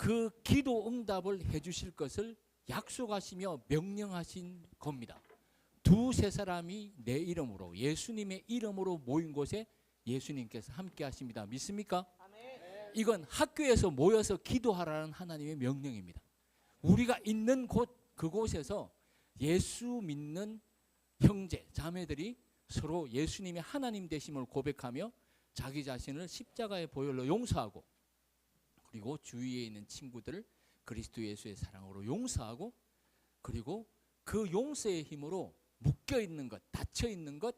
그 기도 응답을 해주실 것을 약속하시며 명령하신 겁니다. 두세 사람이 내 이름으로, 예수님의 이름으로 모인 곳에 예수님께서 함께 하십니다. 믿습니까? 이건 학교에서 모여서 기도하라는 하나님의 명령입니다. 우리가 있는 곳, 그곳에서 예수 믿는 형제, 자매들이 서로 예수님의 하나님 되심을 고백하며 자기 자신을 십자가의 보혈로 용서하고, 그리고 주위에 있는 친구들을 그리스도 예수의 사랑으로 용서하고, 그리고 그 용서의 힘으로 묶여 있는 것, 닫혀 있는 것,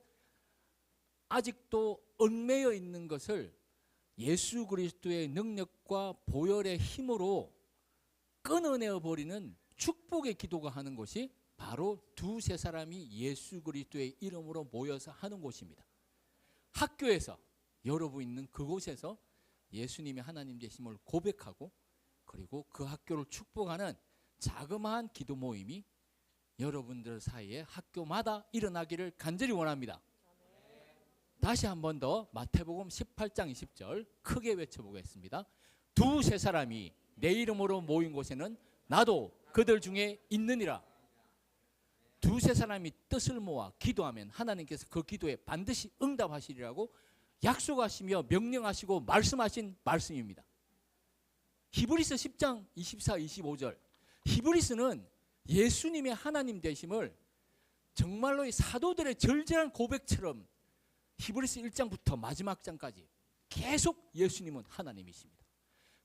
아직도 얽매여 있는 것을 예수 그리스도의 능력과 보혈의 힘으로 끊어내어 버리는 축복의 기도가 하는 것이 바로 두세 사람이 예수 그리스도의 이름으로 모여서 하는 곳입니다. 학교에서, 여러분 있는 그곳에서 예수님의 하나님 되심을 고백하고, 그리고 그 학교를 축복하는 자그마한 기도 모임이 여러분들 사이에 학교마다 일어나기를 간절히 원합니다. 다시 한 번 더 마태복음 18장 20절 크게 외쳐보겠습니다. 두세 사람이 내 이름으로 모인 곳에는 나도 그들 중에 있느니라. 두세 사람이 뜻을 모아 기도하면 하나님께서 그 기도에 반드시 응답하시리라고 약속하시며 명령하시고 말씀하신 말씀입니다. 히브리서 10장 24, 25절. 히브리서는 예수님의 하나님 되심을 정말로 사도들의 절절한 고백처럼 히브리서 1장부터 마지막 장까지 계속 예수님은 하나님이십니다.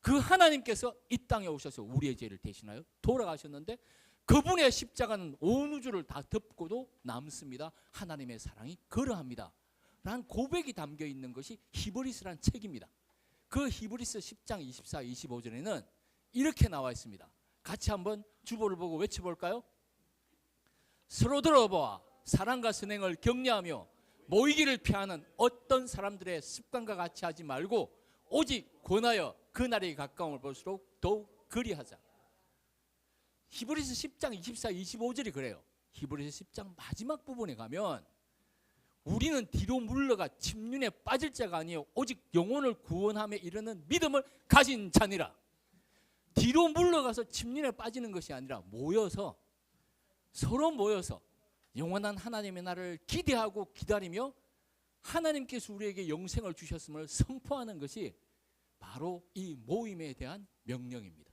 그 하나님께서 이 땅에 오셔서 우리의 죄를 대신하여 돌아가셨는데, 그분의 십자가는 온 우주를 다 덮고도 남습니다. 하나님의 사랑이 그러합니다 라는 고백이 담겨 있는 것이 히브리서란 책입니다. 그 히브리서 10장 24, 25절에는 이렇게 나와 있습니다. 같이 한번 주보를 보고 외쳐볼까요? 서로 들어보아 사랑과 선행을 격려하며 모이기를 피하는 어떤 사람들의 습관과 같이 하지 말고 오직 권하여 그날이 가까움을 볼수록 더욱 그리하자. 히브리서 10장 24, 25절이 그래요. 히브리서 10장 마지막 부분에 가면 우리는 뒤로 물러가 침륜에 빠질 자가 아니요 오직 영혼을 구원함에 이르는 믿음을 가진 자니라. 뒤로 물러가서 침륜에 빠지는 것이 아니라 모여서, 서로 모여서 영원한 하나님의 날을 기대하고 기다리며 하나님께서 우리에게 영생을 주셨음을 선포하는 것이 바로 이 모임에 대한 명령입니다.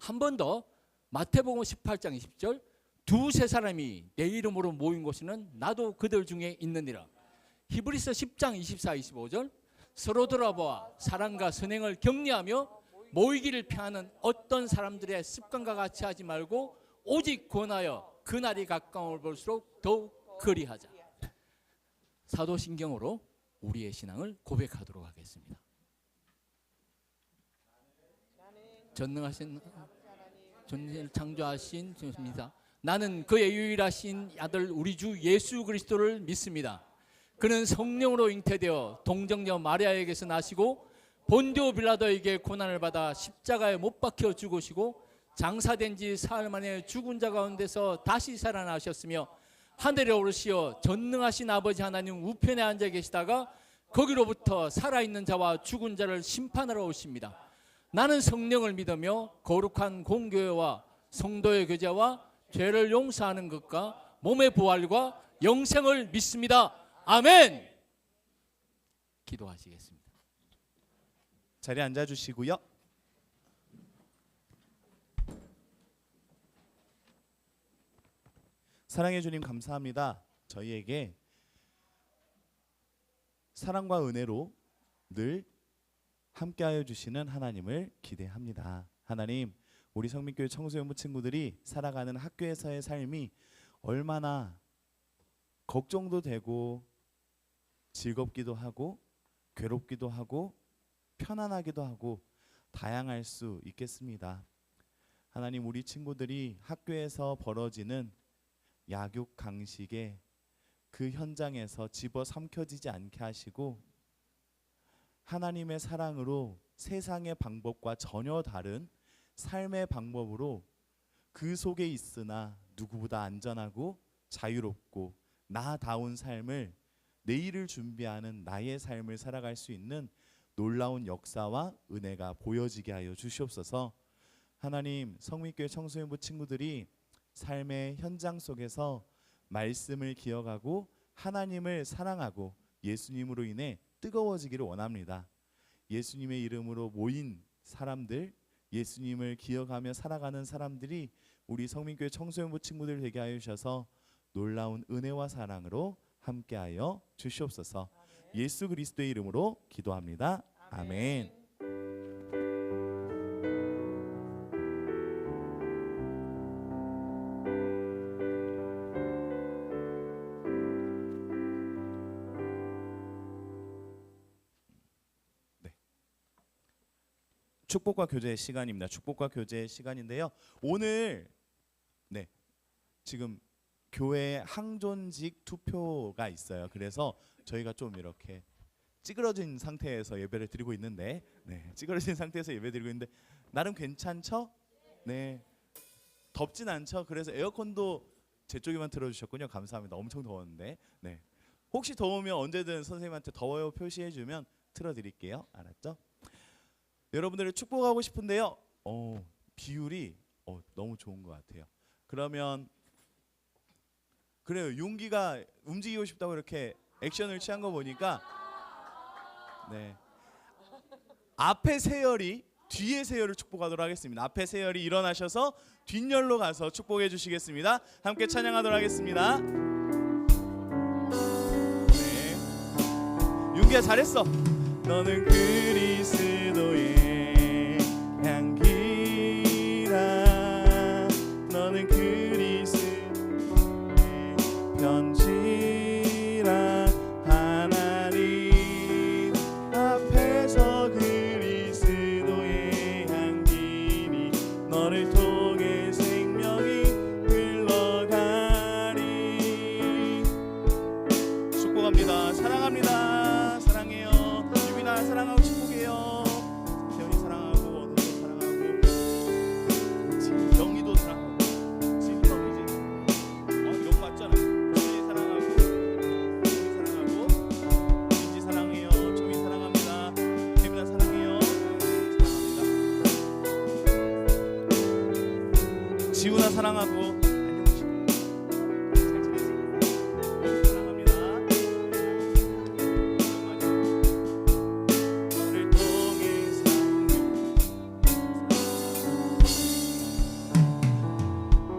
한 번 더 마태복음 18장 20절 두세 사람이 내 이름으로 모인 곳에는 나도 그들 중에 있느니라. 히브리서 10장 24, 25절 서로 돌아보아 사랑과 선행을 격려하며 모이기를 피하는 어떤 사람들의 습관과 같이 하지 말고 오직 권하여 그날이 가까움을 볼수록 더욱 그리하자. 사도신경으로 우리의 신앙을 고백하도록 하겠습니다. 전능하신 존재를 창조하신 주입니다. 나는 그의 유일하신 아들 우리 주 예수 그리스도를 믿습니다. 그는 성령으로 잉태되어 동정녀 마리아에게서 나시고 본디오 빌라도에게 고난을 받아 십자가에 못 박혀 죽으시고 장사된 지 사흘 만에 죽은 자 가운데서 다시 살아나셨으며 하늘에 오르시어 전능하신 아버지 하나님 우편에 앉아 계시다가 거기로부터 살아있는 자와 죽은 자를 심판하러 오십니다. 나는 성령을 믿으며 거룩한 공교회와 성도의 교제와 죄를 용서하는 것과 몸의 부활과 영생을 믿습니다. 아멘. 기도하시겠습니다. 자리에 앉아주시고요. 사랑해 주님 감사합니다. 저희에게 사랑과 은혜로 늘 함께하여 주시는 하나님을 기대합니다. 하나님, 우리 성민교회 청소년부 친구들이 살아가는 학교에서의 삶이 얼마나 걱정도 되고 즐겁기도 하고 괴롭기도 하고 편안하기도 하고 다양할 수 있겠습니다. 하나님, 우리 친구들이 학교에서 벌어지는 약육 강식에 그 현장에서 집어삼켜지지 않게 하시고 하나님의 사랑으로 세상의 방법과 전혀 다른 삶의 방법으로 그 속에 있으나 누구보다 안전하고 자유롭고 나다운 삶을, 내일을 준비하는 나의 삶을 살아갈 수 있는 놀라운 역사와 은혜가 보여지게 하여 주시옵소서. 하나님, 성민교회 청소년부 친구들이 삶의 현장 속에서 말씀을 기억하고 하나님을 사랑하고 예수님으로 인해 뜨거워지기를 원합니다. 예수님의 이름으로 모인 사람들, 예수님을 기억하며 살아가는 사람들이 우리 성민교회 청소년부 친구들 되게 하여 주셔서 놀라운 은혜와 사랑으로 함께하여 주시옵소서. 예수 그리스도의 이름으로 기도합니다. 아멘. 축복과 교제의 시간입니다. 축복과 교제의 시간인데요. 오늘 지금 교회 항존직 투표가 있어요. 그래서 저희가 좀 이렇게 찌그러진 상태에서 예배를 드리고 있는데, 찌그러진 상태에서 예배 드리고 있는데 나름 괜찮죠? 네, 덥진 않죠? 그래서 에어컨도 제 쪽에만 틀어주셨군요. 감사합니다. 엄청 더웠는데, 혹시 더우면 언제든 선생님한테 더워요 표시해주면 틀어드릴게요. 알았죠? 여러분들을 축복하고 싶은데요. 비율이 너무 좋은 것 같아요. 그러면 그래요. 용기가 움직이고 싶다고 이렇게 액션을 취한 거 보니까 앞에 세열이 뒤에 세열을 축복하도록 하겠습니다. 앞에 세열이 일어나셔서 뒷열로 가서 축복해 주시겠습니다. 함께 찬양하도록 하겠습니다. 용기야 잘했어. 너는 그리스도의 향기라. 너는 그리스도의 편지라. 하나님 앞에서 그리스도의 향기니 너를 통해 생명이 흘러가리. 축복합니다. 사랑합니다. 사랑해요. 유빈아 사랑하고 축복해요. 태연이 사랑하고 원호도 사랑하고 영희도 사랑하고 지금 이제 이런 거 맞잖아. 조민이 사랑하고 조민이 사랑하고 민지 사랑해요. 조민 사랑합니다. 태민아 사랑해요. 사랑합니다. 지훈아 사랑하고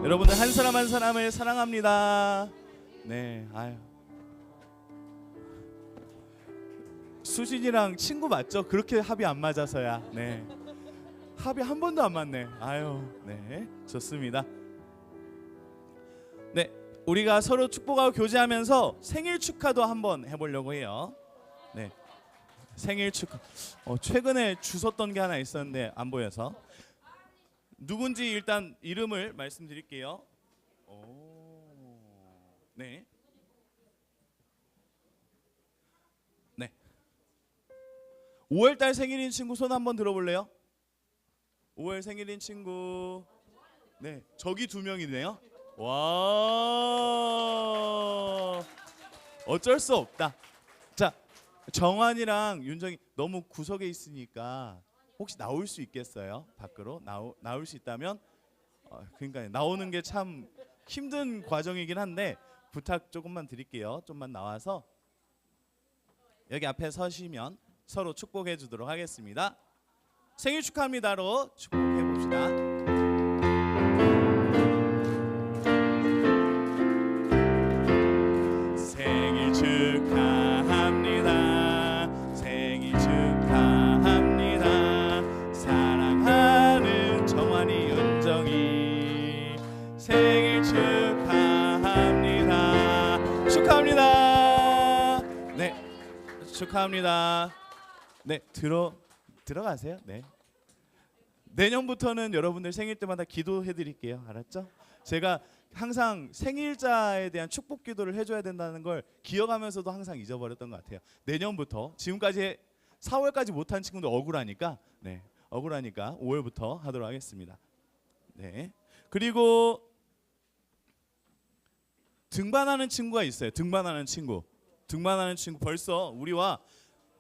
여러분들 한 사람 한 사람을 사랑합니다. 아유. 수진이랑 친구 맞죠? 그렇게 합이 안 맞아서야. 합이 한 번도 안 맞네. 아유, 좋습니다. 우리가 서로 축복하고 교제하면서 생일 축하도 한번 해보려고 해요. 생일 축하. 최근에 주웠던 게 하나 있었는데 안 보여서. 누군지 일단 이름을 말씀드릴게요. 5월달 생일인 친구 손 한번 들어볼래요? 5월 생일인 친구. 저기 2명이네요. 와, 어쩔 수 없다. 자, 정환이랑 윤정이 너무 구석에 있으니까 혹시 나올 수 있겠어요? 밖으로 나올 수 있다면 그러니까 나오는 게 참 힘든 과정이긴 한데 부탁 조금만 드릴게요. 좀만 나와서 여기 앞에 서시면 서로 축복해 주도록 하겠습니다. 생일 축하합니다로 축복해 봅시다. 생일 축하합니다. 생일 축하합니다. 사랑하는 정환이 은정이 생일 축하합니다. 축하합니다. 축하합니다. 들어가세요. 내년부터는 여러분들 생일 때마다 기도해 드릴게요. 알았죠? 제가 항상 생일자에 대한 축복 기도를 해줘야 된다는 걸 기억하면서도 항상 잊어버렸던 것 같아요. 내년부터 지금까지 4월까지 못한 친구들 억울하니까 5월부터 하도록 하겠습니다. 그리고 등반하는 친구가 있어요. 등반하는 친구 벌써 우리와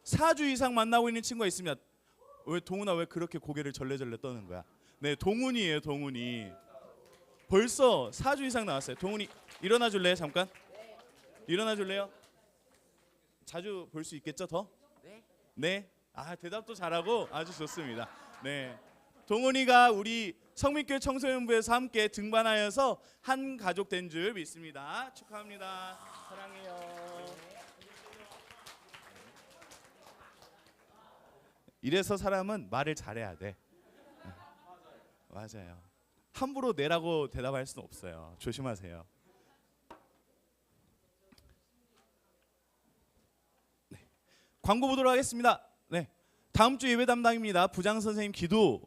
4주 이상 만나고 있는 친구가 있습니다. 왜 동훈아 왜 그렇게 고개를 절레절레 떠는 거야? 네, 동훈이에요, 동훈이. 벌써 4주 이상 나왔어요. 동훈이 일어나 줄래요? 잠깐. 일어나 줄래요? 자주 볼 수 있겠죠, 더? 네. 네. 아, 대답도 잘하고 아주 좋습니다. 네. 동훈이가 우리 성민교회 청소년부에서 함께 등반하여서 한 가족 된 줄 믿습니다. 축하합니다. 사랑해요. 이래서 사람은 말을 잘해야 돼. 맞아요. 함부로 내라고 대답할 수는 없어요. 조심하세요. 네. 광고 보도록 하겠습니다. 네. 다음 주 예배 담당입니다. 부장 선생님 기도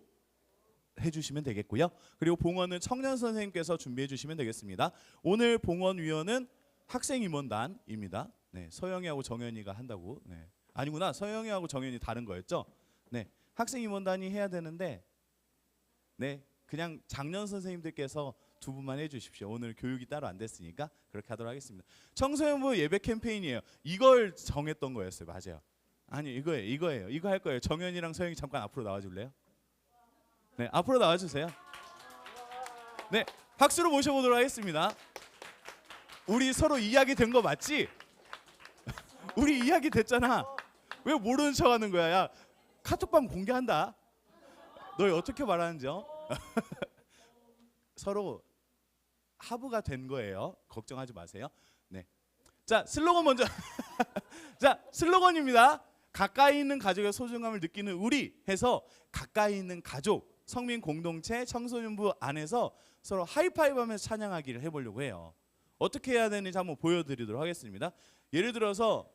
해주시면 되겠고요. 그리고 봉헌은 청년 선생님께서 준비해 주시면 되겠습니다. 오늘 봉헌 위원은 학생 임원단입니다. 네, 서영이하고 정현이가 한다고. 네. 아니구나. 서영이하고 정현이 다른 거였죠. 네, 학생 임원단이 해야 되는데, 네, 그냥 장년 선생님들께서 두 분만 해주십시오. 오늘 교육이 따로 안 됐으니까 그렇게 하도록 하겠습니다. 청소년부 예배 캠페인이에요. 이걸 정했던 거였어요. 맞아요. 아니 이거예요. 이거 할 거예요. 정현이랑 서영이 잠깐 앞으로 나와줄래요? 네, 앞으로 나와주세요. 네, 박수로 모셔보도록 하겠습니다. 우리 서로 이야기 된 거 맞지? 우리 이야기 됐잖아. 왜 모르는 척하는 거야? 야, 카톡방 공개한다. 너 어떻게 말하는지 서로 하부가 된 거예요. 걱정하지 마세요. 네, 자 슬로건 먼저. 자 슬로건입니다. 가까이 있는 가족의 소중함을 느끼는 우리 해서 가까이 있는 가족, 성민 공동체, 청소년부 안에서 서로 하이파이브하면서 찬양하기를 해보려고 해요. 어떻게 해야 되는지 한번 보여드리도록 하겠습니다. 예를 들어서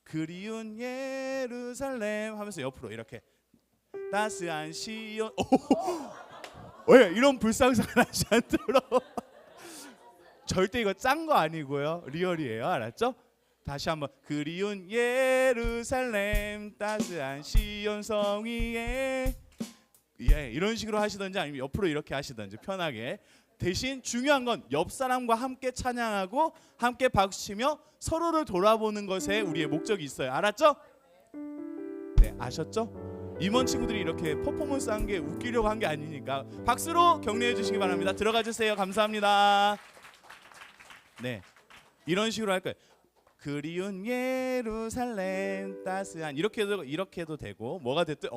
그리운 예루살렘 하면서 옆으로 이렇게 따스한 시온. 왜 이런 불상사가 나지 않도록. 절대 이거 짠 거 아니고요. 리얼이에요. 알았죠? 다시 한번 그리운 예루살렘 따스한 시온 성 위에. 예, 이런 식으로 하시든지 아니면 옆으로 이렇게 하시든지 편하게. 대신 중요한 건 옆 사람과 함께 찬양하고 함께 박수치며 서로를 돌아보는 것에 우리의 목적이 있어요. 알았죠? 네, 아셨죠? 임원 친구들이 이렇게 퍼포먼스 한 게 웃기려고 한 게 아니니까 박수로 격려해 주시기 바랍니다. 들어가 주세요. 감사합니다. 네, 이런 식으로 할 거예요. 그리운 예루살렘 따스한 이렇게 해도 되고 뭐가 됐든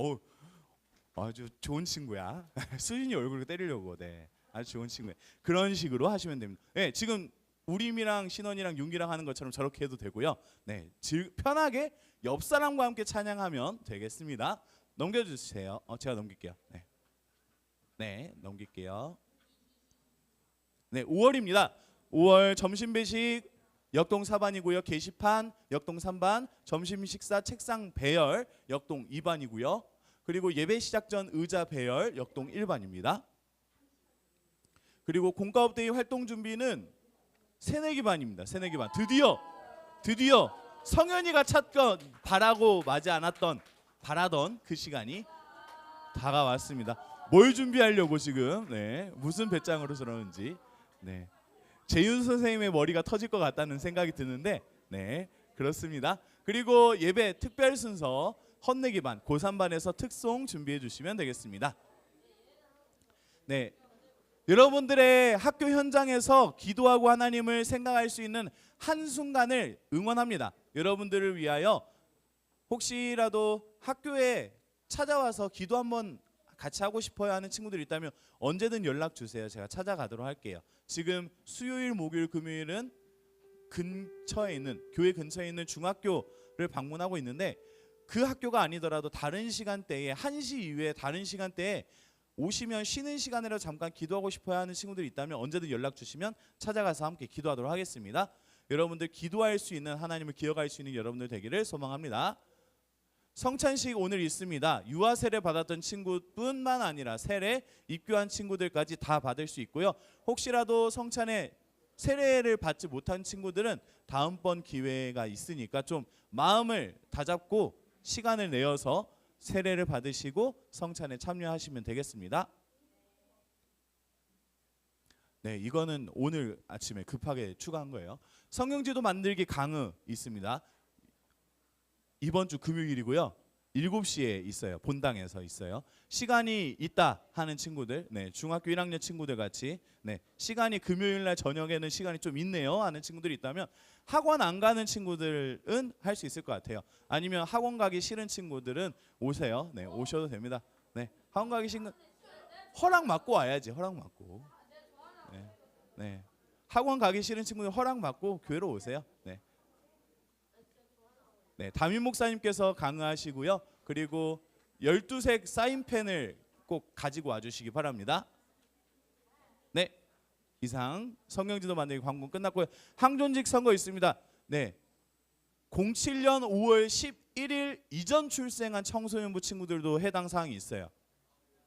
아주 좋은 친구야. 수진이 얼굴을 때리려고. 네, 아주 좋은 친구예요. 그런 식으로 하시면 됩니다. 네, 지금 우림이랑 신원이랑 윤기랑 하는 것처럼 저렇게 해도 되고요. 네, 편하게 옆 사람과 함께 찬양하면 되겠습니다. 넘겨주세요. 제가 넘길게요. 네, 네, 넘길게요. 네, 5월입니다. 5월 점심 배식 역동 4반이고요. 게시판 역동 3반, 점심 식사 책상 배열 역동 2반이고요. 그리고 예배 시작 전 의자 배열 역동 1반입니다. 그리고 공과업데이 활동 준비는 새내기 반입니다. 새내기 반. 드디어 성현이가 찾던 바라고 마지 않았던 바라던 그 시간이 다가왔습니다. 뭘 준비하려고 지금 무슨 배짱으로 저러는지 재윤 선생님의 머리가 터질 것 같다는 생각이 드는데 그렇습니다. 그리고 예배 특별 순서 헌내기 반, 고3반에서 특송 준비해 주시면 되겠습니다. 네, 여러분들의 학교 현장에서 기도하고 하나님을 생각할 수 있는 한순간을 응원합니다. 여러분들을 위하여 혹시라도 학교에 찾아와서 기도 한번 같이 하고 싶어요 하는 친구들이 있다면 언제든 연락 주세요. 제가 찾아가도록 할게요. 지금 수요일, 목요일, 금요일은 교회 근처에 있는 중학교를 방문하고 있는데 그 학교가 아니더라도 다른 시간대에 1시 이후에 다른 시간대에 오시면 쉬는 시간이라도 잠깐 기도하고 싶어야 하는 친구들이 있다면 언제든 연락 주시면 찾아가서 함께 기도하도록 하겠습니다. 여러분들 기도할 수 있는 하나님을 기억할 수 있는 여러분들 되기를 소망합니다. 성찬식 오늘 있습니다. 유아 세례 받았던 친구뿐만 아니라 세례 입교한 친구들까지 다 받을 수 있고요. 혹시라도 성찬에 세례를 받지 못한 친구들은 다음번 기회가 있으니까 좀 마음을 다잡고 시간을 내어서 세례를 받으시고 성찬에 참여하시면 되겠습니다. 네, 이거는 오늘 아침에 급하게 추가한 거예요. 성경지도 만들기 강의 있습니다. 이번 주 금요일이고요. 7시에 있어요. 본당에서 있어요. 시간이 있다 하는 친구들, 네, 중학교 1학년 친구들 같이, 네, 시간이 금요일 날 저녁에는 시간이 좀 있네요 하는 친구들이 있다면, 학원 안 가는 친구들은 할 수 있을 것 같아요. 아니면 학원 가기 싫은 친구들은 오세요. 네, 오셔도 됩니다. 네, 학원 가기 싫은 허락 받고 와야지. 허락 받고. 네, 네, 학원 가기 싫은 친구들 허락 받고 교회로 오세요. 네. 네, 담임 목사님께서 강의하시고요. 그리고 12색 사인펜을 꼭 가지고 와주시기 바랍니다. 네, 이상 성경지도 만들기 광고 끝났고요. 항존직 선거 있습니다. 네, 07년 5월 11일 이전 출생한 청소년부 친구들도 해당 사항이 있어요.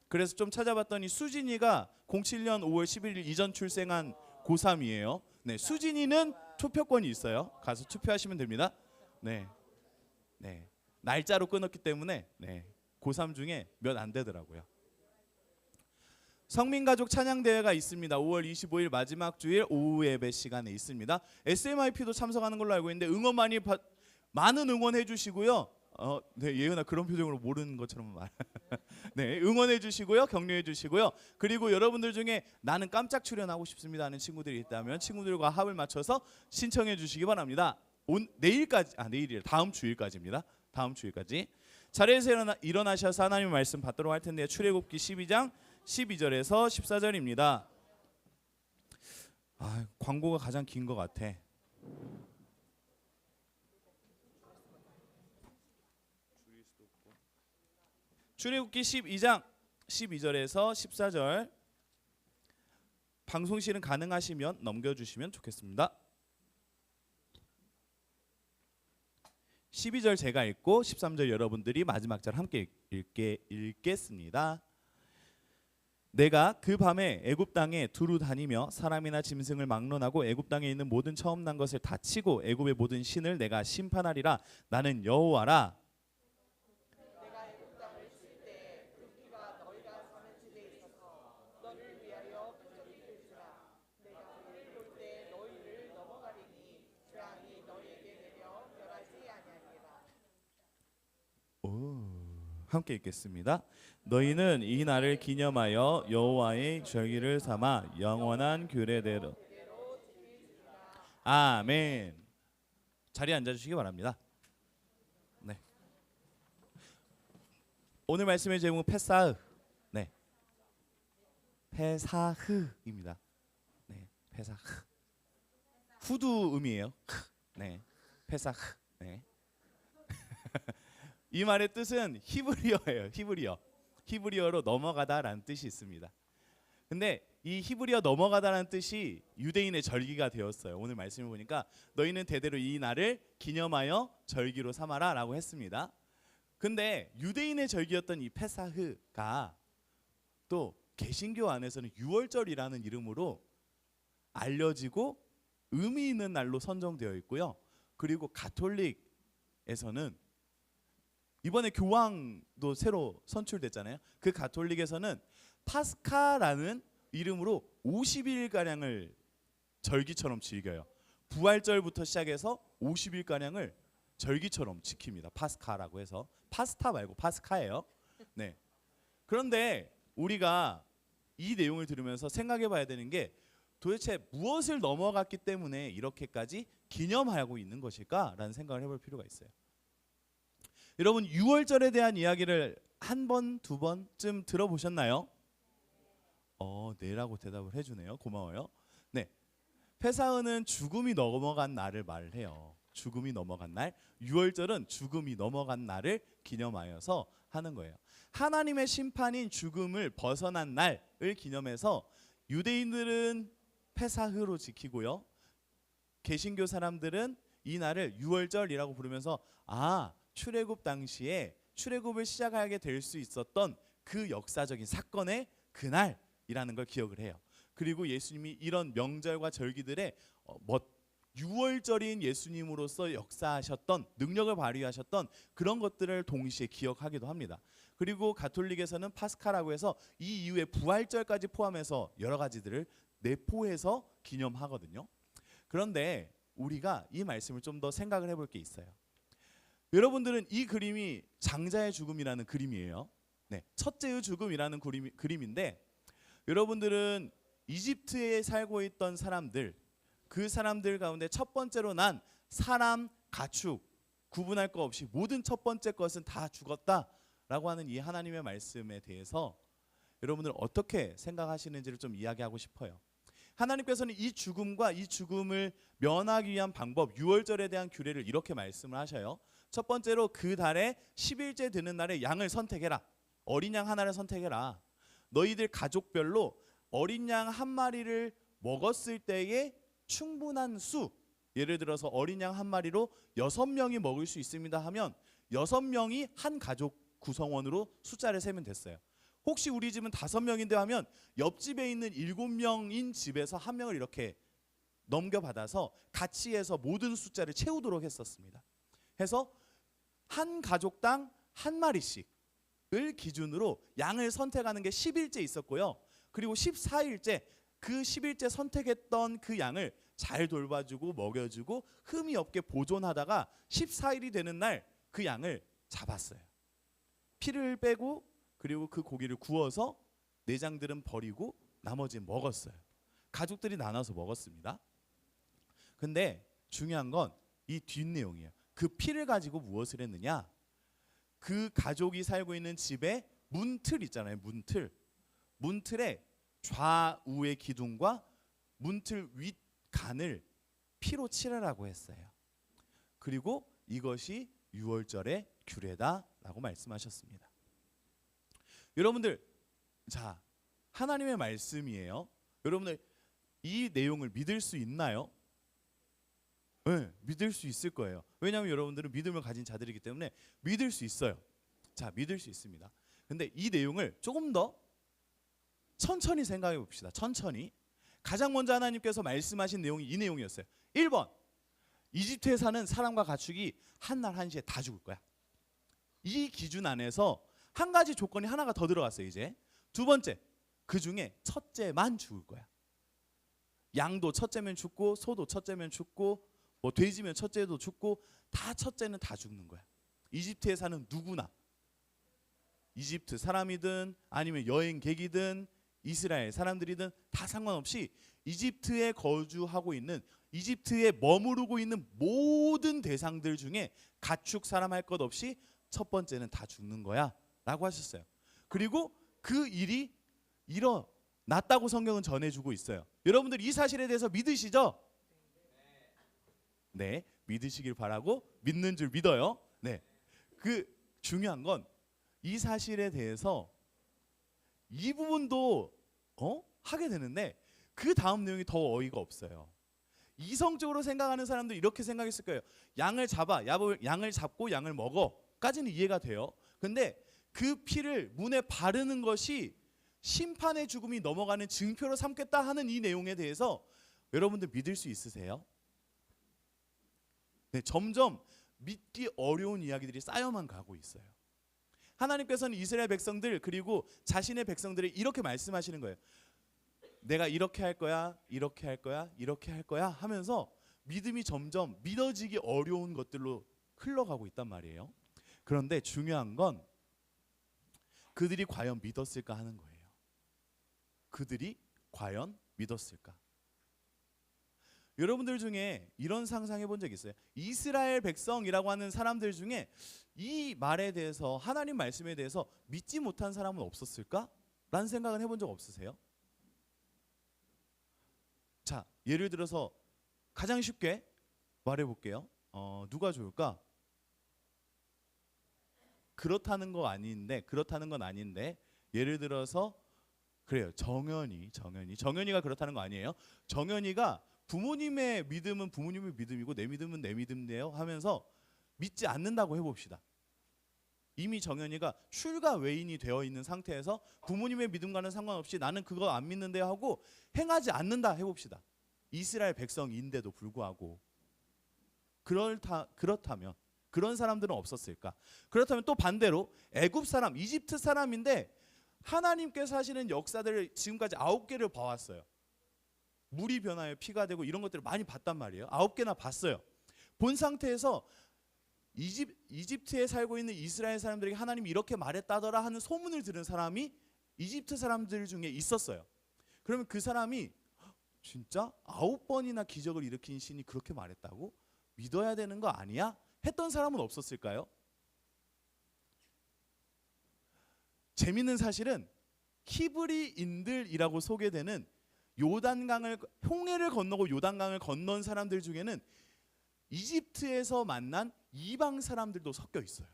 그래서 좀 찾아봤더니 수진이가 07년 5월 11일 이전 출생한 고3이에요. 네, 수진이는 투표권이 있어요. 가서 투표하시면 됩니다. 네. 네, 날짜로 끊었기 때문에 네, 고3 중에 몇 안 되더라고요. 성민가족 찬양대회가 있습니다. 5월 25일 마지막 주일 오후 예배 시간에 있습니다. SMIP도 참석하는 걸로 알고 있는데 많은 응원해 주시고요. 네, 예은아 그런 표정으로 모르는 것처럼 말. 네, 응원해 주시고요. 격려해 주시고요. 그리고 여러분들 중에 나는 깜짝 출연하고 싶습니다 하는 친구들이 있다면 친구들과 합을 맞춰서 신청해 주시기 바랍니다. 내일까지, 내일이래, 다음 주일까지입니다. 다음 주일까지 자리에서 일어나셔서 하나님의 말씀 받도록 할 텐데요. 출애굽기 12장 12절에서 14절입니다. 광고가 가장 긴 것 같아. 출애굽기 12장 12절에서 14절 방송실은 가능하시면 넘겨주시면 좋겠습니다. 12절 제가 읽고 13절 여러분들이 마지막 절 함께 읽겠습니다. 내가 그 밤에 애굽 땅에 두루 다니며 사람이나 짐승을 막론하고 애굽 땅에 있는 모든 처음 난 것을 다 치고 애굽의 모든 신을 내가 심판하리라. 나는 여호와라. 내가 애굽 땅을 칠 때 그 피가 너희가 사는 집에 있어서 너를 위하여 표적이 될지라. 내가 그를 볼 때 너희를 넘어가리니 재앙이 너희에게 내려 멸하지 아니하리라. 함께 읽겠습니다. 너희는 이 날을 기념하여 여호와의 절기를 삼아 영원한 규례대로. 아멘. 자리에 앉아주시기 바랍니다. 네. 오늘 말씀의 제목은 페사흐. 네. 페사흐입니다. 네. 페사흐. 후두음이에요. 네. 페사흐. 네. 이 말의 뜻은 히브리어예요. 히브리어로 넘어가다라는 뜻이 있습니다. 근데 이 히브리어 넘어가다라는 뜻이 유대인의 절기가 되었어요. 오늘 말씀을 보니까 너희는 대대로 이 날을 기념하여 절기로 삼아라라고 했습니다. 근데 유대인의 절기였던 이 페사흐가 또 개신교 안에서는 유월절이라는 이름으로 알려지고 의미 있는 날로 선정되어 있고요. 그리고 가톨릭에서는 이번에 교황도 새로 선출됐잖아요. 그 가톨릭에서는 파스카라는 이름으로 50일가량을 절기처럼 즐겨요. 부활절부터 시작해서 50일가량을 절기처럼 지킵니다. 파스카라고 해서 파스타 말고 파스카예요. 네. 그런데 우리가 이 내용을 들으면서 생각해 봐야 되는 게 도대체 무엇을 넘어갔기 때문에 이렇게까지 기념하고 있는 것일까라는 생각을 해볼 필요가 있어요. 여러분 유월절에 대한 이야기를 한 번, 두 번쯤 들어보셨나요? 네라고 대답을 해주네요. 고마워요. 네, 페사흐는 죽음이 넘어간 날을 말해요. 죽음이 넘어간 날. 유월절은 죽음이 넘어간 날을 기념하여서 하는 거예요. 하나님의 심판인 죽음을 벗어난 날을 기념해서 유대인들은 페사흐로 지키고요. 개신교 사람들은 이 날을 유월절이라고 부르면서 출애굽 당시에 출애굽을 시작하게 될 수 있었던 그 역사적인 사건의 그날이라는 걸 기억을 해요. 그리고 예수님이 이런 명절과 절기들에 유월절인 예수님으로서 역사하셨던 능력을 발휘하셨던 그런 것들을 동시에 기억하기도 합니다. 그리고 가톨릭에서는 파스카라고 해서 이 이후에 부활절까지 포함해서 여러 가지들을 내포해서 기념하거든요. 그런데 우리가 이 말씀을 좀 더 생각을 해볼 게 있어요. 여러분들은 이 그림이 장자의 죽음이라는 그림이에요. 네, 첫째의 죽음이라는 그림인데 여러분들은 이집트에 살고 있던 사람들, 그 사람들 가운데 첫 번째로 난 사람, 가축 구분할 거 없이 모든 첫 번째 것은 다 죽었다라고 하는 이 하나님의 말씀에 대해서 여러분들 어떻게 생각하시는지를 좀 이야기하고 싶어요. 하나님께서는 이 죽음과 이 죽음을 면하기 위한 방법, 유월절에 대한 규례를 이렇게 말씀을 하셔요. 첫 번째로 그 달에 10일째 되는 날에 양을 선택해라. 어린 양 하나를 선택해라. 너희들 가족별로 어린 양 한 마리를 먹었을 때에 충분한 수, 예를 들어서 어린 양 한 마리로 6명이 먹을 수 있습니다 하면 6명이 한 가족 구성원으로 숫자를 세면 됐어요. 혹시 우리 집은 5명인데 하면 옆집에 있는 7명인 집에서 한 명을 이렇게 넘겨받아서 같이 해서 모든 숫자를 채우도록 했었습니다. 해서 한 가족당 한 마리씩을 기준으로 양을 선택하는 게 10일째 있었고요. 그리고 14일째 그 10일째 선택했던 그 양을 잘 돌봐주고 먹여주고 흠이 없게 보존하다가 14일이 되는 날 그 양을 잡았어요. 피를 빼고 그리고 그 고기를 구워서 내장들은 버리고 나머지는 먹었어요. 가족들이 나눠서 먹었습니다. 근데 중요한 건 이 뒷내용이에요. 그 피를 가지고 무엇을 했느냐? 그 가족이 살고 있는 집에 문틀 있잖아요. 문틀의 좌우의 기둥과 문틀 윗 간을 피로 칠하라고 했어요. 그리고 이것이 유월절의 규례다라고 말씀하셨습니다. 여러분들, 자, 하나님의 말씀이에요. 여러분들 이 내용을 믿을 수 있나요? 네, 믿을 수 있을 거예요. 왜냐하면 여러분들은 믿음을 가진 자들이기 때문에 믿을 수 있어요. 자, 믿을 수 있습니다. 근데 이 내용을 조금 더 천천히 생각해 봅시다. 천천히. 가장 먼저 하나님께서 말씀하신 내용이 이 내용이었어요. 1번, 이집트에 사는 사람과 가축이 한날 한시에 다 죽을 거야. 이 기준 안에서 한 가지 조건이 하나가 더 들어갔어요. 이제 두 번째, 그 중에 첫째만 죽을 거야. 양도 첫째면 죽고, 소도 첫째면 죽고, 뭐 돼지면 첫째도 죽고, 다 첫째는 다 죽는 거야. 이집트에 사는 누구나, 이집트 사람이든 아니면 여행객이든 이스라엘 사람들이든 다 상관없이 이집트에 거주하고 있는, 이집트에 머무르고 있는 모든 대상들 중에 가축 사람 할 것 없이 첫 번째는 다 죽는 거야 라고 하셨어요. 그리고 그 일이 일어났다고 성경은 전해주고 있어요. 여러분들 이 사실에 대해서 믿으시죠? 네, 믿으시길 바라고, 믿는 줄 믿어요. 네, 그 중요한 건 이 사실에 대해서 이 부분도 하게 되는데 그 다음 내용이 더 어이가 없어요. 이성적으로 생각하는 사람들 이렇게 생각했을 거예요. 양을 잡고 양을 먹어까지는 이해가 돼요. 근데 그 피를 문에 바르는 것이 심판의 죽음이 넘어가는 증표로 삼겠다 하는 이 내용에 대해서 여러분들 믿을 수 있으세요? 네, 점점 믿기 어려운 이야기들이 쌓여만 가고 있어요. 하나님께서는 이스라엘 백성들 그리고 자신의 백성들을 이렇게 말씀하시는 거예요. 내가 이렇게 할 거야, 이렇게 할 거야, 이렇게 할 거야 하면서 믿음이 점점 믿어지기 어려운 것들로 흘러가고 있단 말이에요. 그런데 중요한 건 그들이 과연 믿었을까 하는 거예요. 그들이 과연 믿었을까? 여러분들 중에 이런 상상해 본 적 있어요? 이스라엘 백성이라고 하는 사람들 중에 이 말에 대해서, 하나님 말씀에 대해서 믿지 못한 사람은 없었을까? 라는 생각은 해본 적 없으세요? 자, 예를 들어서 가장 쉽게 말해 볼게요. 누가 좋을까? 그렇다는 건 아닌데 예를 들어서 그래요. 정연이가 그렇다는 거 아니에요. 정연이가 부모님의 믿음은 부모님의 믿음이고 내 믿음은 내 믿음이에요 하면서 믿지 않는다고 해봅시다. 이미 정연이가 출가 외인이 되어 있는 상태에서 부모님의 믿음과는 상관없이 나는 그거 안 믿는데 하고 행하지 않는다 해봅시다. 이스라엘 백성인데도 불구하고 그렇다면 그런 사람들은 없었을까? 그렇다면 또 반대로 애굽 사람, 이집트 사람인데 하나님께서 하시는 역사들을 지금까지 9개를 봐왔어요. 물이 변하여 피가 되고 이런 것들을 많이 봤단 말이에요. 9개나 봤어요. 본 상태에서 이집트에 살고 있는 이스라엘 사람들에게 하나님이 이렇게 말했다더라 하는 소문을 들은 사람이 이집트 사람들 중에 있었어요. 그러면 그 사람이 진짜 9번이나 기적을 일으킨 신이 그렇게 말했다고? 믿어야 되는 거 아니야? 했던 사람은 없었을까요? 재밌는 사실은 히브리인들이라고 소개되는 요단강을 홍해를 건너고 요단강을 건넌 사람들 중에는 이집트에서 만난 이방 사람들도 섞여 있어요.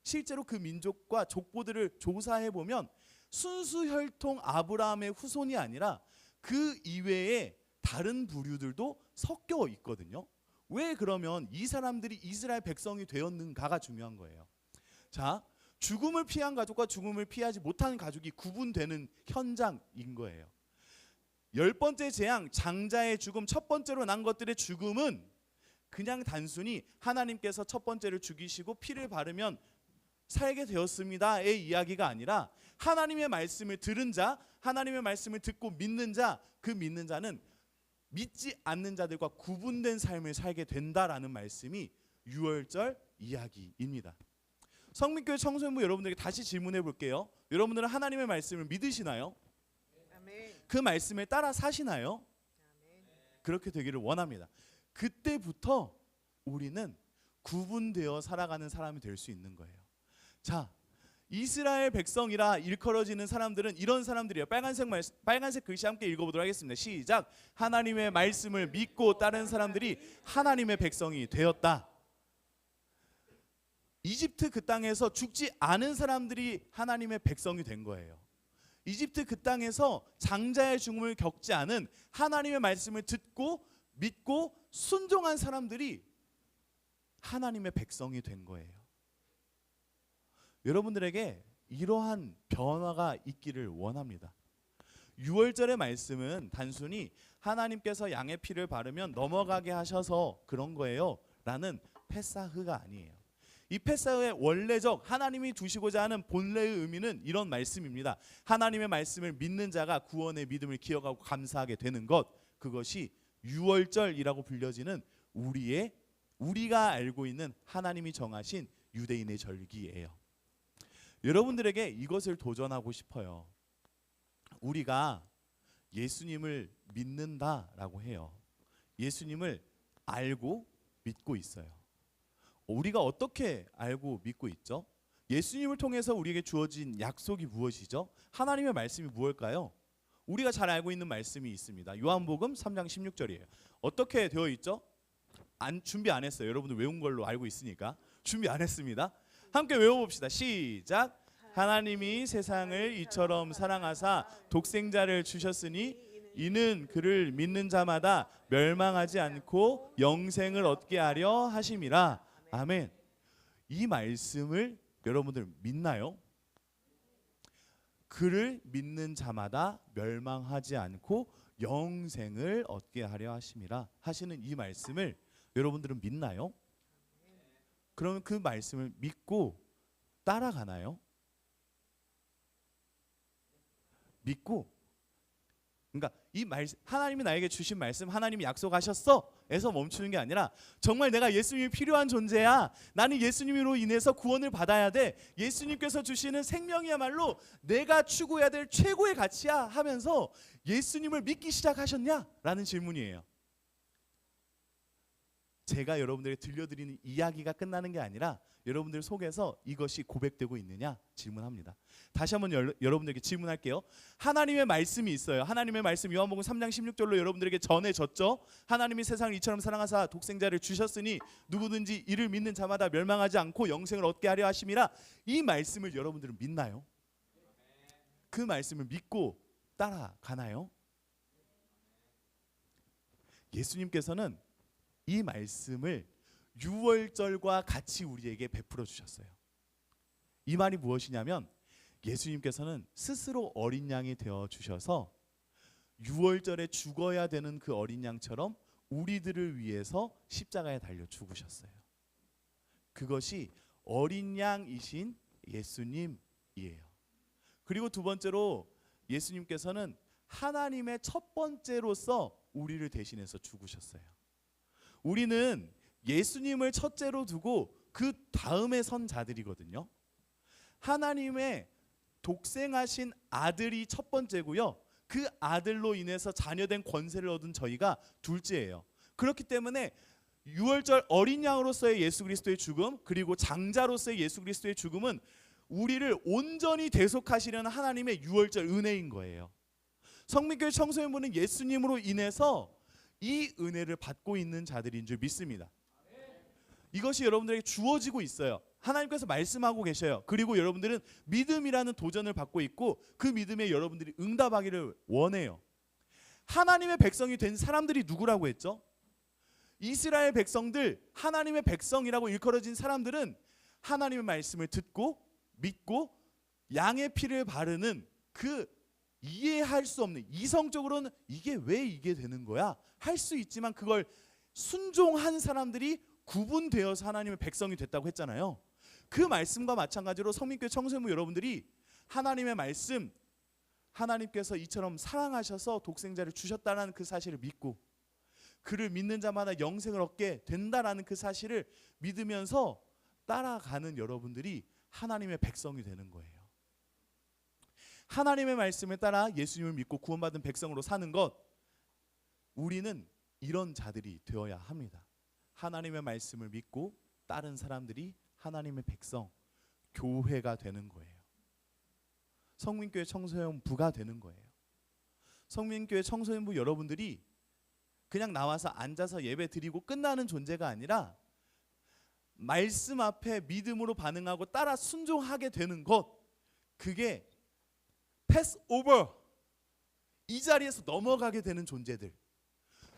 실제로 그 민족과 족보들을 조사해 보면 순수 혈통 아브라함의 후손이 아니라 그 이외에 다른 부류들도 섞여 있거든요. 왜 그러면 이 사람들이 이스라엘 백성이 되었는가가 중요한 거예요. 자, 죽음을 피한 가족과 죽음을 피하지 못하는 가족이 구분되는 현장인 거예요. 10번째 재앙, 장자의 죽음, 첫 번째로 난 것들의 죽음은 그냥 단순히 하나님께서 첫 번째를 죽이시고 피를 바르면 살게 되었습니다의 이야기가 아니라 하나님의 말씀을 들은 자, 하나님의 말씀을 듣고 믿는 자, 그 믿는 자는 믿지 않는 자들과 구분된 삶을 살게 된다라는 말씀이 유월절 이야기입니다. 성민교회 청소년부 여러분들에게 다시 질문해 볼게요. 여러분들은 하나님의 말씀을 믿으시나요? 그 말씀에 따라 사시나요? 그렇게 되기를 원합니다. 그때부터 우리는 구분되어 살아가는 사람이 될 수 있는 거예요. 자, 이스라엘 백성이라 일컬어지는 사람들은 이런 사람들이에요. 빨간색 글씨 함께 읽어보도록 하겠습니다. 시작. 하나님의 말씀을 믿고 따른 사람들이 하나님의 백성이 되었다. 이집트 그 땅에서 죽지 않은 사람들이 하나님의 백성이 된 거예요. 이집트 그 땅에서 장자의 죽음을 겪지 않은 하나님의 말씀을 듣고 믿고 순종한 사람들이 하나님의 백성이 된 거예요. 여러분들에게 이러한 변화가 있기를 원합니다. 유월절의 말씀은 단순히 하나님께서 양의 피를 바르면 넘어가게 하셔서 그런 거예요 라는 페사흐가 아니에요. 이 페사흐의 원래적 하나님이 두시고자 하는 본래의 의미는 이런 말씀입니다. 하나님의 말씀을 믿는 자가 구원의 믿음을 기억하고 감사하게 되는 것, 그것이 유월절이라고 불려지는 우리가 알고 있는 하나님이 정하신 유대인의 절기예요. 여러분들에게 이것을 도전하고 싶어요. 우리가 예수님을 믿는다라고 해요. 예수님을 알고 믿고 있어요. 우리가 어떻게 알고 믿고 있죠? 예수님을 통해서 우리에게 주어진 약속이 무엇이죠? 하나님의 말씀이 무엇일까요? 우리가 잘 알고 있는 말씀이 있습니다. 요한복음 3장 16절이에요. 어떻게 되어 있죠? 준비 안 했어요. 여러분들 외운 걸로 알고 있으니까. 준비 안 했습니다. 함께 외워봅시다. 시작. 하나님이 세상을 이처럼 사랑하사 독생자를 주셨으니 이는 그를 믿는 자마다 멸망하지 않고 영생을 얻게 하려 하심이라. 아멘. 이 말씀을 여러분들 믿나요? 그를 믿는 자마다 멸망하지 않고 영생을 얻게 하려 하심이라 하시는 이 말씀을 여러분들은 믿나요? 그러면 그 말씀을 믿고 따라가나요? 믿고, 그러니까 이 말씀, 하나님이 나에게 주신 말씀, 하나님이 약속하셨어 에서 멈추는 게 아니라 정말 내가 예수님이 필요한 존재야, 나는 예수님으로 인해서 구원을 받아야 돼, 예수님께서 주시는 생명이야말로 내가 추구해야 될 최고의 가치야 하면서 예수님을 믿기 시작하셨냐? 라는 질문이에요. 제가 여러분들에게 들려드리는 이야기가 끝나는 게 아니라 여러분들 속에서 이것이 고백되고 있느냐 질문합니다. 다시 한번 여러분들에게 질문할게요. 하나님의 말씀이 있어요. 하나님의 말씀 요한복음 3장 16절로 여러분들에게 전해졌죠. 하나님이 세상을 이처럼 사랑하사 독생자를 주셨으니 누구든지 이를 믿는 자마다 멸망하지 않고 영생을 얻게 하려 하심이라. 이 말씀을 여러분들은 믿나요? 그 말씀을 믿고 따라가나요? 예수님께서는 이 말씀을 유월절과 같이 우리에게 베풀어 주셨어요. 이 말이 무엇이냐면 예수님께서는 스스로 어린 양이 되어 주셔서 유월절에 죽어야 되는 그 어린 양처럼 우리들을 위해서 십자가에 달려 죽으셨어요. 그것이 어린 양이신 예수님이에요. 그리고 두 번째로 예수님께서는 하나님의 첫 번째로서 우리를 대신해서 죽으셨어요. 우리는 예수님을 첫째로 두고 그 다음에 선 자들이거든요. 하나님의 독생하신 아들이 첫 번째고요. 그 아들로 인해서 자녀된 권세를 얻은 저희가 둘째예요. 그렇기 때문에 유월절 어린 양으로서의 예수 그리스도의 죽음, 그리고 장자로서의 예수 그리스도의 죽음은 우리를 온전히 대속하시려는 하나님의 유월절 은혜인 거예요. 성민교회 청소년부는 예수님으로 인해서 이 은혜를 받고 있는 자들인 줄 믿습니다. 이것이 여러분들에게 주어지고 있어요. 하나님께서 말씀하고 계셔요. 그리고 여러분들은 믿음이라는 도전을 받고 있고 그 믿음에 여러분들이 응답하기를 원해요. 하나님의 백성이 된 사람들이 누구라고 했죠? 이스라엘 백성들, 하나님의 백성이라고 일컬어진 사람들은 하나님의 말씀을 듣고 믿고 양의 피를 바르는 그 이해할 수 없는, 이성적으로는 이게 왜 이게 되는 거야? 할 수 있지만 그걸 순종한 사람들이 구분되어서 하나님의 백성이 됐다고 했잖아요. 그 말씀과 마찬가지로 성민교회 청소년부 여러분들이 하나님의 말씀, 하나님께서 이처럼 사랑하셔서 독생자를 주셨다는 그 사실을 믿고 그를 믿는 자마다 영생을 얻게 된다라는 그 사실을 믿으면서 따라가는 여러분들이 하나님의 백성이 되는 거예요. 하나님의 말씀에 따라 예수님을 믿고 구원받은 백성으로 사는 것, 우리는 이런 자들이 되어야 합니다. 하나님의 말씀을 믿고 따른 사람들이 하나님의 백성, 교회가 되는 거예요. 성민교회 청소년부가 되는 거예요. 성민교회 청소년부 여러분들이 그냥 나와서 앉아서 예배 드리고 끝나는 존재가 아니라 말씀 앞에 믿음으로 반응하고 따라 순종하게 되는 것, 그게 패스 오버, 이 자리에서 넘어가게 되는 존재들,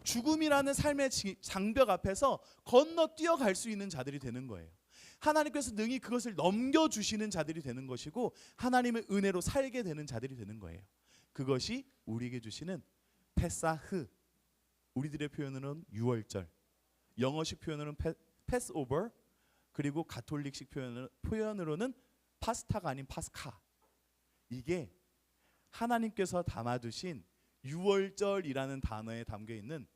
죽음이라는 삶의 장벽 앞에서 건너뛰어갈 수 있는 자들이 되는 거예요. 하나님께서 능히 그것을 넘겨주시는 자들이 되는 것이고 하나님의 은혜로 살게 되는 자들이 되는 거예요. 그것이 우리에게 주시는 페사흐, 우리들의 표현으로는 유월절, 영어식 표현으로는 패스오버, 그리고 가톨릭식 표현으로는 파스타가 아닌 파스카. 이게 하나님께서 담아두신 유월절이라는 단어에 담겨있는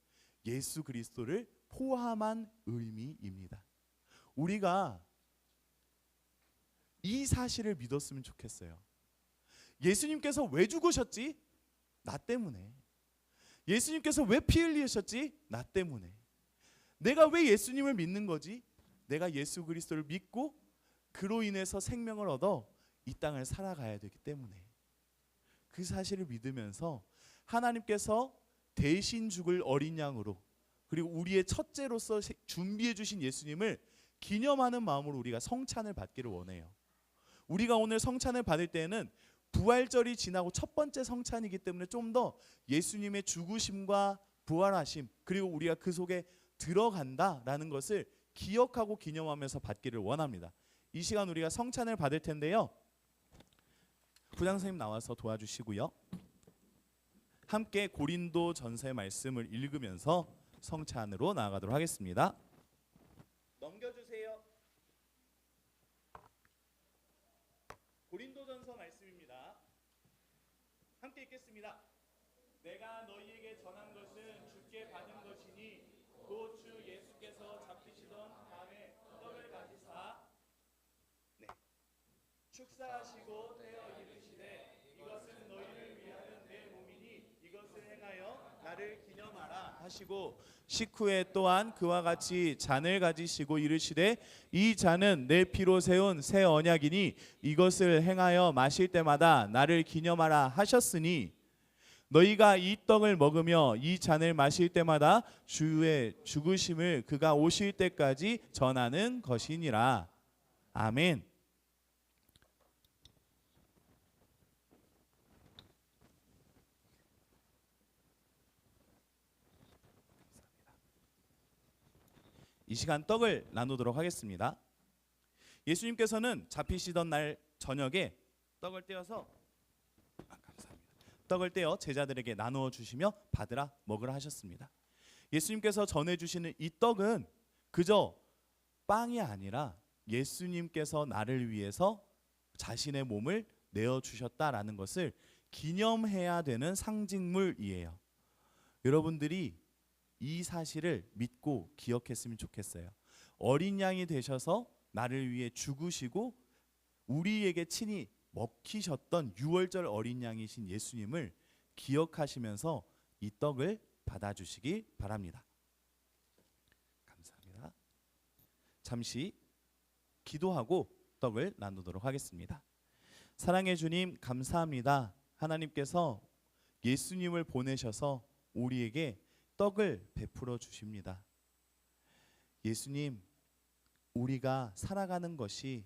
예수 그리스도를 포함한 의미입니다. 우리가 이 사실을 믿었으면 좋겠어요. 예수님께서 왜 죽으셨지? 나 때문에. 예수님께서 왜 피 흘리셨지? 나 때문에. 내가 왜 예수님을 믿는 거지? 내가 예수 그리스도를 믿고 그로 인해서 생명을 얻어 이 땅을 살아가야 되기 때문에. 그 사실을 믿으면서 하나님께서 대신 죽을 어린 양으로, 그리고 우리의 첫째로서 준비해 주신 예수님을 기념하는 마음으로 우리가 성찬을 받기를 원해요. 우리가 오늘 성찬을 받을 때에는 부활절이 지나고 첫 번째 성찬이기 때문에 좀 더 예수님의 죽으심과 부활하심, 그리고 우리가 그 속에 들어간다라는 것을 기억하고 기념하면서 받기를 원합니다. 이 시간 우리가 성찬을 받을 텐데요. 부장 선생님 나와서 도와주시고요. 함께 고린도 전서의 말씀을 읽으면서 성찬으로 나아가도록 하겠습니다. 넘겨주세요. 고린도전서 말씀입니다. 함께 읽겠습니다. 내가 너희에게 전한 것은 주께 받은 것이니 곧 주 예수께서 잡히시던 밤에 떡을 가지사 축사하시고 떼어 이르시되 이것은 너희를 위하는 내 몸이니 이것을 행하여 나를 기념하라 하시고 식후에 또한 그와 같이 잔을 가지시고 이르시되 이 잔은 내 피로 세운 새 언약이니 이것을 행하여 마실 때마다 나를 기념하라 하셨으니 너희가 이 떡을 먹으며 이 잔을 마실 때마다 주의 죽으심을 그가 오실 때까지 전하는 것이니라. 아멘. 이 시간 떡을 나누도록 하겠습니다. 예수님께서는 잡히시던 날 저녁에 떡을 떼어서 떡을 떼어 제자들에게 나누어 주시며 받으라 먹으라 하셨습니다. 예수님께서 전해 주시는 이 떡은 그저 빵이 아니라 예수님께서 나를 위해서 자신의 몸을 내어 주셨다라는 것을 기념해야 되는 상징물이에요. 여러분들이 이 사실을 믿고 기억했으면 좋겠어요. 어린 양이 되셔서 나를 위해 죽으시고 우리에게 친히 먹히셨던 유월절 어린 양이신 예수님을 기억하시면서 이 떡을 받아주시기 바랍니다. 감사합니다. 잠시 기도하고 떡을 나누도록 하겠습니다. 사랑의 주님, 감사합니다. 하나님께서 예수님을 보내셔서 우리에게 떡을 베풀어 주십니다. 예수님, 우리가 살아가는 것이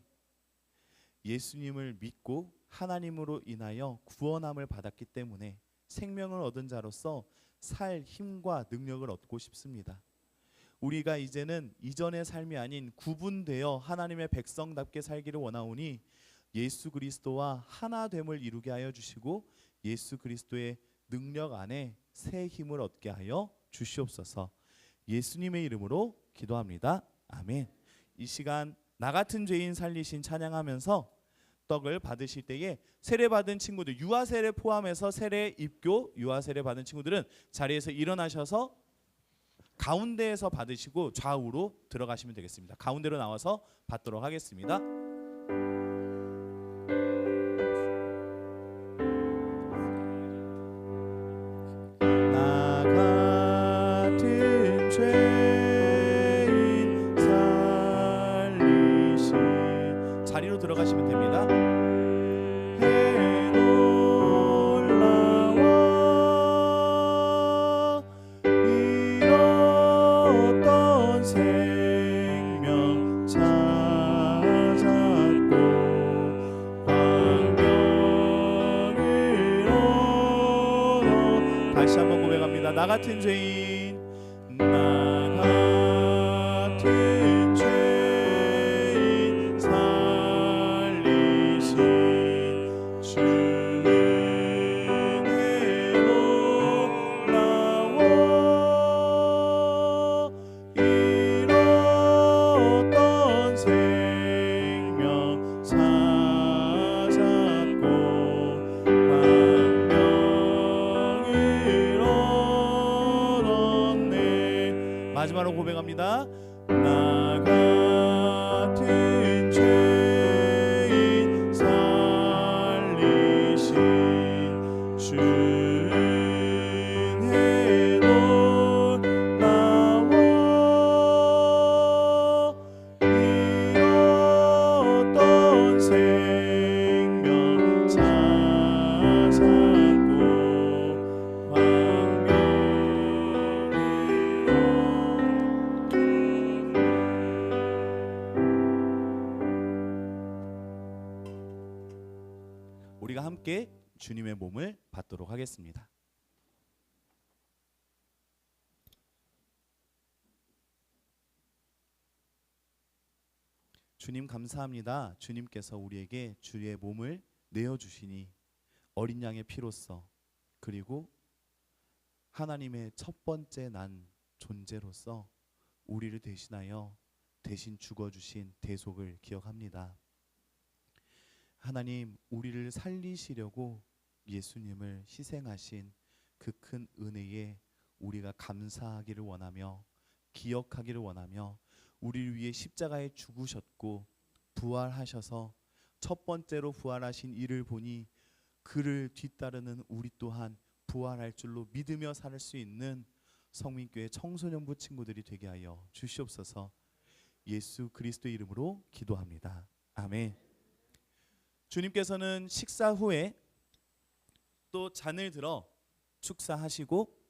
예수님을 믿고 하나님으로 인하여 구원함을 받았기 때문에 생명을 얻은 자로서 살 힘과 능력을 얻고 싶습니다. 우리가 이제는 이전의 삶이 아닌 구분되어 하나님의 백성답게 살기를 원하오니 예수 그리스도와 하나됨을 이루게 하여 주시고 예수 그리스도의 능력 안에 새 힘을 얻게 하여 주시옵소서. 예수님의 이름으로 기도합니다. 아멘. 이 시간 나 같은 죄인 살리신 찬양하면서 떡을 받으실 때에 세례 받은 친구들, 유아 세례 포함해서 세례 입교, 유아 세례 받은 친구들은 자리에서 일어나셔서 가운데에서 받으시고 좌우로 들어가시면 되겠습니다. 가운데로 나와서 받도록 하겠습니다. 나 같은 죄인 살리신, 자리로 들어가시면 됩니다. 다시 한번 고백합니다. 나 같은 죄인, 나 같은 죄인 살리신 주의 놀라워 잃었던 생명 찾았고 마지막으로 고백합니다. 나 같은 죄인 살리신 주의 놀라워 잃었던 생명 찾았고 우리가 함께 주님의 몸을 받도록 하겠습니다. 주님 감사합니다. 주님께서 우리에게 주의 몸을 내어주시니 어린 양의 피로써 그리고 하나님의 첫 번째 난 존재로서 우리를 대신하여 대신 죽어주신 대속을 기억합니다. 하나님, 우리를 살리시려고 예수님을 희생하신 그 큰 은혜에 우리가 감사하기를 원하며 기억하기를 원하며 우리를 위해 십자가에 죽으셨고 부활하셔서 첫 번째로 부활하신 이를 보니 그를 뒤따르는 우리 또한 부활할 줄로 믿으며 살 수 있는 성민교회 청소년부 친구들이 되게 하여 주시옵소서. 예수 그리스도의 이름으로 기도합니다. 아멘. 주님께서는 식사 후에 또 잔을 들어 축사하시고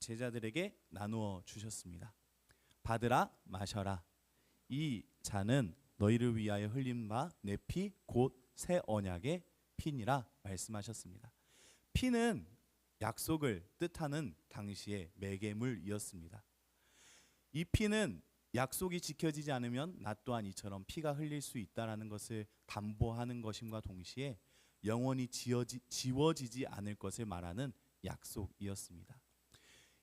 제자들에게 나누어 주셨습니다. 받으라 마셔라. 이 잔은 너희를 위하여 흘린 바 내 피 곧 새 언약의 피니라 말씀하셨습니다. 피는 약속을 뜻하는 당시의 매개물이었습니다. 이 피는 약속이 지켜지지 않으면 나 또한 이처럼 피가 흘릴 수 있다라는 것을 담보하는 것임과 동시에 영원히 지워지지 않을 것을 말하는 약속이었습니다.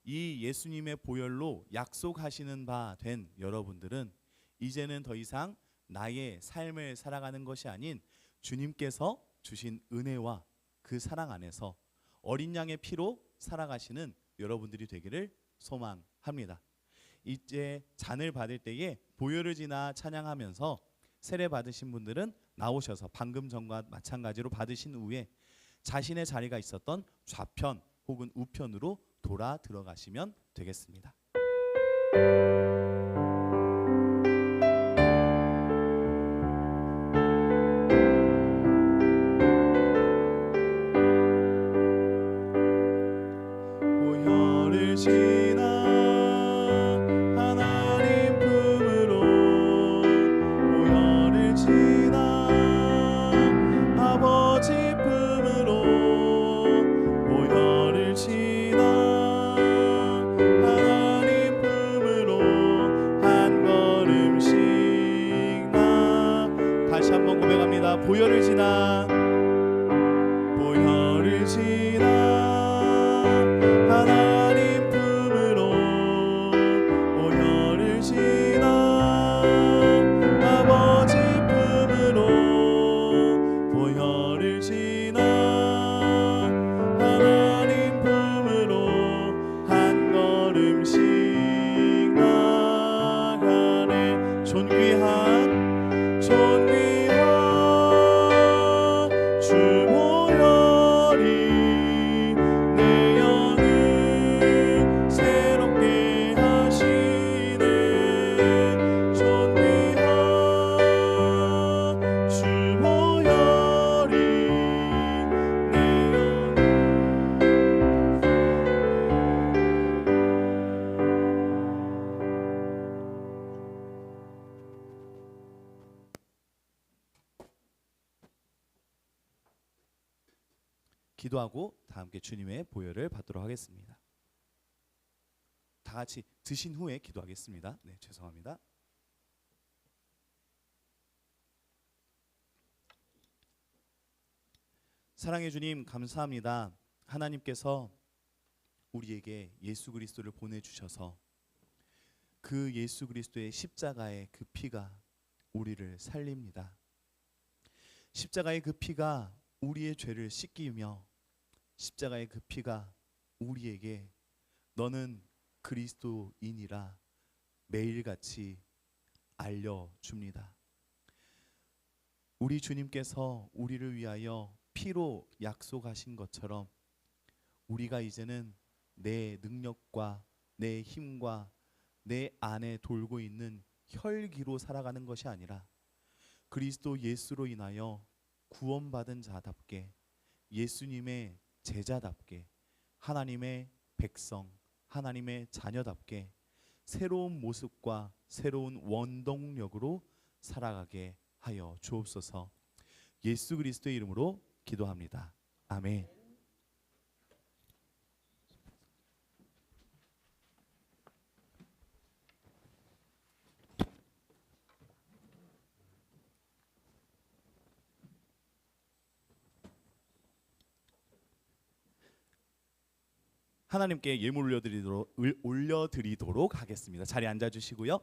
이 예수님의 보혈로 약속하시는 바 된 여러분들은 이제는 더 이상 나의 삶을 살아가는 것이 아닌 주님께서 주신 은혜와 그 사랑 안에서 어린 양의 피로 살아가시는 여러분들이 되기를 소망합니다. 이제 잔을 받을 때에 보혈을 지나 찬양하면서 세례 받으신 분들은 나오셔서 방금 전과 마찬가지로 받으신 후에 자신의 자리가 있었던 좌편 혹은 우편으로 돌아 들어가시면 되겠습니다. 보혈을 지나 하나님 품으로 보혈을 지나 아버지 품으로 보혈을 지나 하나님 품으로 한 걸음씩 나 다시 한번 고백합니다. 보혈을 지나 보혈을 지나 하나님 품으로 보혈을 지나 아버지 품으로 보혈을 지나 하나님 품으로 한 걸음씩 나가네. 존귀한 주 보혈이 내 영을 새롭게 하시네. 존귀한 주 보혈이 내 기도하고 다 함께 주님의 보혈을 받도록 하겠습니다. 다 같이 드신 후에 기도하겠습니다. 네, 죄송합니다. 사랑해 주님, 감사합니다. 하나님께서 우리에게 예수 그리스도를 보내주셔서 그 예수 그리스도의 십자가의 그 피가 우리를 살립니다. 십자가의 그 피가 우리의 죄를 씻기며 십자가의 그 피가 우리에게 너는 그리스도인이라 매일같이 알려줍니다. 우리 주님께서 우리를 위하여 피로 약속하신 것처럼 우리가 이제는 내 능력과 내 힘과 내 안에 돌고 있는 혈기로 살아가는 것이 아니라 그리스도 예수로 인하여 구원받은 자답게 예수님의 제자답게 하나님의 백성, 하나님의 자녀답게 새로운 모습과 새로운 원동력으로 살아가게 하여 주옵소서. 예수 그리스도의 이름으로 기도합니다. 아멘. 하나님께 예물 올려드리도록 하겠습니다. 자리에 앉아주시고요.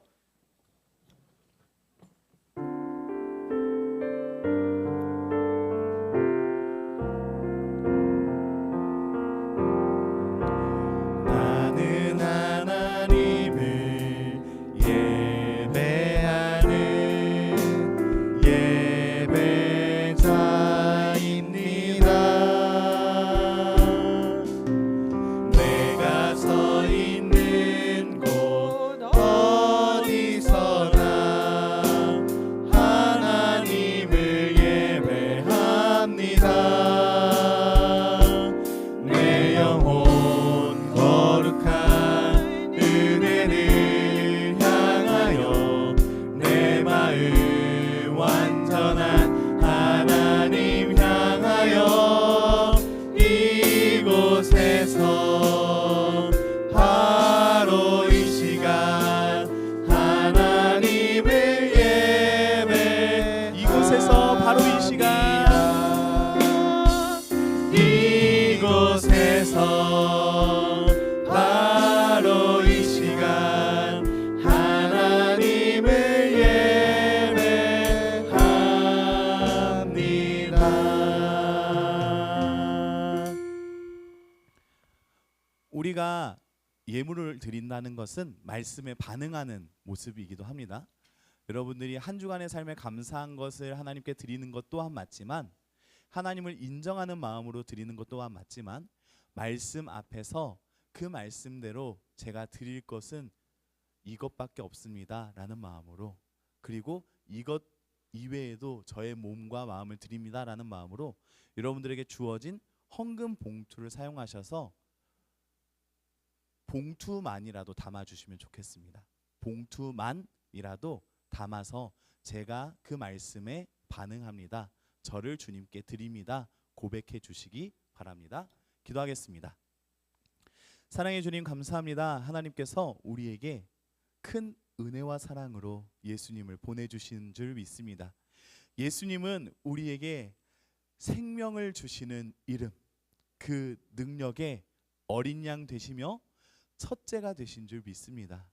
나는 하나님을 예배하는 예배자입니다. 내가 서 있는 곳 어디 우리가 예물을 드린다는 것은 말씀에 반응하는 모습이기도 합니다. 여러분들이 한 주간의 삶에 감사한 것을 하나님께 드리는 것 또한 맞지만, 하나님을 인정하는 마음으로 드리는 것 또한 맞지만, 말씀 앞에서 그 말씀대로 제가 드릴 것은 이것밖에 없습니다 라는 마음으로, 그리고 이것 이외에도 저의 몸과 마음을 드립니다 라는 마음으로 여러분들에게 주어진 헌금 봉투를 사용하셔서 봉투만이라도 담아주시면 좋겠습니다. 봉투만이라도 담아서 제가 그 말씀에 반응합니다, 저를 주님께 드립니다 고백해 주시기 바랍니다. 기도하겠습니다. 사랑의 주님, 감사합니다. 하나님께서 우리에게 큰 은혜와 사랑으로 예수님을 보내주신 줄 믿습니다. 예수님은 우리에게 생명을 주시는 이름, 그 능력의 어린 양 되시며 첫째가 되신 줄 믿습니다.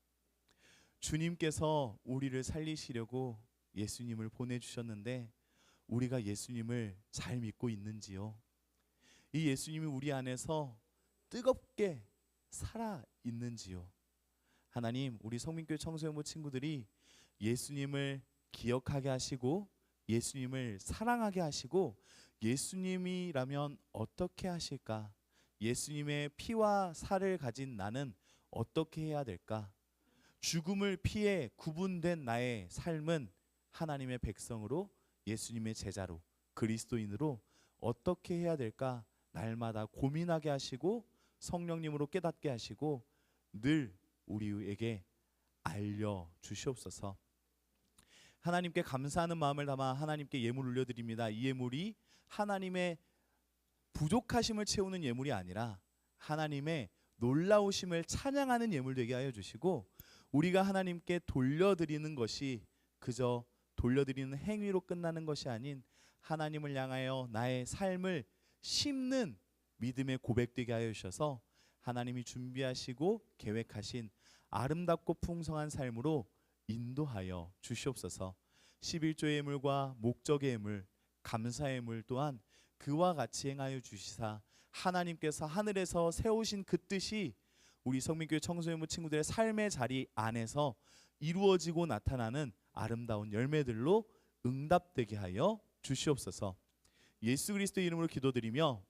주님께서 우리를 살리시려고 예수님을 보내주셨는데 우리가 예수님을 잘 믿고 있는지요? 이 예수님이 우리 안에서 뜨겁게 살아 있는지요? 하나님, 우리 성민교회 청소년부 친구들이 예수님을 기억하게 하시고 예수님을 사랑하게 하시고, 예수님이라면 어떻게 하실까? 예수님의 피와 살을 가진 나는 어떻게 해야 될까? 죽음을 피해 구분된 나의 삶은 하나님의 백성으로, 예수님의 제자로, 그리스도인으로 어떻게 해야 될까? 날마다 고민하게 하시고 성령님으로 깨닫게 하시고 늘 우리에게 알려주시옵소서. 하나님께 감사하는 마음을 담아 하나님께 예물 올려드립니다. 이 예물이 하나님의 부족하심을 채우는 예물이 아니라 하나님의 놀라우심을 찬양하는 예물 되게 하여 주시고, 우리가 하나님께 돌려드리는 것이 그저 돌려드리는 행위로 끝나는 것이 아닌 하나님을 향하여 나의 삶을 심는 믿음의 고백되게 하여 주셔서 하나님이 준비하시고 계획하신 아름답고 풍성한 삶으로 인도하여 주시옵소서. 11조의 예물과 목적의 예물, 감사의 예물 또한 그와 같이 행하여 주시사 하나님께서 하늘에서 세우신 그 뜻이 우리 성민교회 청소년부 친구들의 삶의 자리 안에서 이루어지고 나타나는 아름다운 열매들로 응답되게 하여 주시옵소서. 예수 그리스도의 이름으로 기도드리며,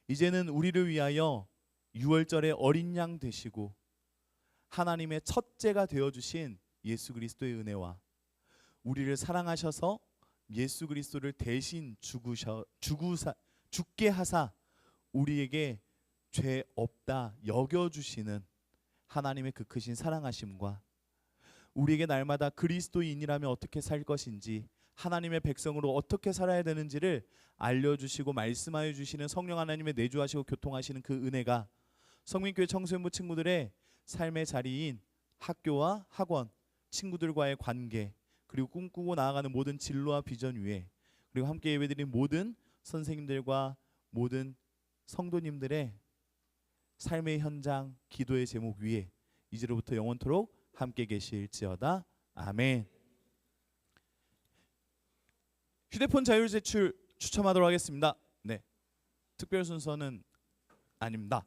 이제는 우리를 위하여 유월절의 어린 양 되시고 하나님의 첫째가 되어주신 예수 그리스도의 은혜와 우리를 사랑하셔서 예수 그리스도를 대신 죽게 하사 우리에게 죄 없다 여겨주시는 하나님의 그 크신 사랑하심과 우리에게 날마다 그리스도인이라면 어떻게 살 것인지, 하나님의 백성으로 어떻게 살아야 되는지를 알려주시고 말씀하여 주시는 성령 하나님의 내주하시고 교통하시는 그 은혜가 성민교회 청소년부 친구들의 삶의 자리인 학교와 학원, 친구들과의 관계, 그리고 꿈꾸고 나아가는 모든 진로와 비전 위에, 그리고 함께 예배드린 모든 선생님들과 모든 성도님들의 삶의 현장, 기도의 제목 위에 이제로부터 영원토록 함께 계실지어다. 아멘. 휴대폰 자율 제출 추첨하도록 하겠습니다. 네, 특별 순서는 아닙니다.